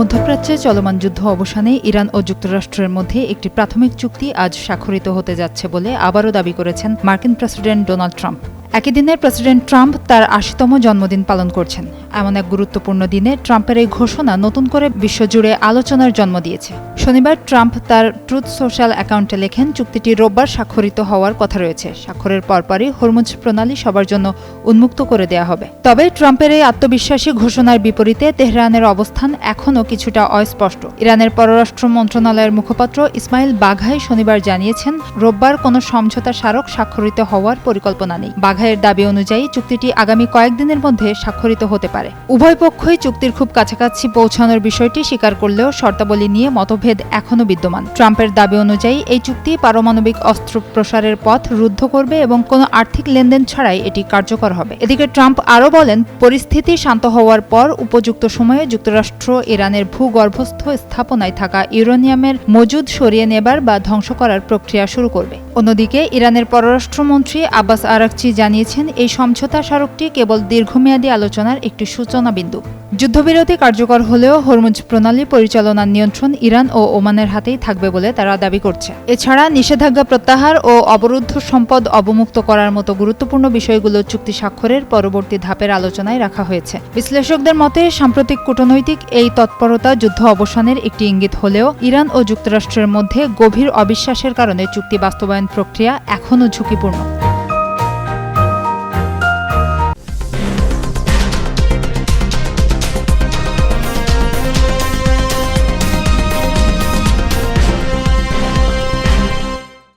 মধ্যপ্রাচ্যে চলমান যুদ্ধ অবসানে ইরান ও যুক্তরাষ্ট্রের মধ্যে একটি প্রাথমিক চুক্তি আজ স্বাক্ষরিত হতে যাচ্ছে বলে আবারও দাবি করেছেন মার্কিন প্রেসিডেন্ট ডোনাল্ড ট্রাম্প। একই দিনে প্রেসিডেন্ট ট্রাম্প তার ৮০তম জন্মদিন পালন করছেন। এমন এক গুরুত্বপূর্ণ দিনে ট্রাম্পের এই ঘোষণা নতুন করে বিশ্বজুড়ে আলোচনার জন্ম দিয়েছে। শনিবার ট্রাম্প তার ট্রুথ সোশ্যাল অ্যাকাউন্টে লেখেন, চুক্তিটি রোববার স্বাক্ষরিত হওয়ার কথা রয়েছে। স্বাক্ষরের পরপরই হরমুজ প্রণালী সবার জন্য উন্মুক্ত করে দেয়া হবে। তবে ট্রাম্পের এই আত্মবিশ্বাসী ঘোষণার বিপরীতে তেহরানের অবস্থান এখনও কিছুটা অস্পষ্ট। ইরানের পররাষ্ট্র মন্ত্রণালয়ের মুখপাত্র ইসমাইল বাঘাই শনিবার জানিয়েছেন, রোববার কোনো সমঝোতা স্মারক স্বাক্ষরিত হওয়ার পরিকল্পনা নেই। বাঘাইয়ের দাবি অনুযায়ী চুক্তিটি আগামী কয়েকদিনের মধ্যে স্বাক্ষরিত হতে পারে। উভয় পক্ষই চুক্তির খুব কাছাকাছি পৌঁছানোর বিষয়টি স্বীকার করলেও শর্তাবলী নিয়ে মতভেদ এখনও বিদ্যমান। ট্রাম্পের দাবি অনুযায়ী এই চুক্তি পারমাণবিক অস্ত্র প্রসারের পথ রুদ্ধ করবে এবং কোনো আর্থিক লেনদেন ছাড়াই এটি কার্যকর হবে। এদিকে ট্রাম্প আরও বলেন, পরিস্থিতি শান্ত হওয়ার পর উপযুক্ত সময়ে যুক্তরাষ্ট্র ইরানের ভূগর্ভস্থ স্থাপনায় থাকা ইউরেনিয়ামের মজুদ সরিয়ে নেবার বা ধ্বংস করার প্রক্রিয়া শুরু করবে। অন্যদিকে ইরানের পররাষ্ট্রমন্ত্রী আব্বাস আরাকচি জানিয়েছেন, এই সমঝোতা স্মারকটি কেবল দীর্ঘমেয়াদী আলোচনার একটি সূচনা বিন্দু। যুদ্ধবিরতি কার্যকর হলেও হরমুজ প্রণালী পরিচালনার নিয়ন্ত্রণ ইরান ও ওমানের হাতেই থাকবে বলে তারা দাবি করছে। এছাড়া নিষেধাজ্ঞা প্রত্যাহার ও অবরুদ্ধ সম্পদ অবমুক্ত করার মতো গুরুত্বপূর্ণ বিষয়গুলো চুক্তি স্বাক্ষরের পরবর্তী ধাপের আলোচনায় রাখা হয়েছে। বিশ্লেষকদের মতে সাম্প্রতিক কূটনৈতিক এই তৎপরতা যুদ্ধ অবসানের একটি ইঙ্গিত হলেও ইরান ও যুক্তরাষ্ট্রের মধ্যে গভীর অবিশ্বাসের কারণে চুক্তি বাস্তবায়ন প্রক্রিয়া এখনও ঝুঁকিপূর্ণ।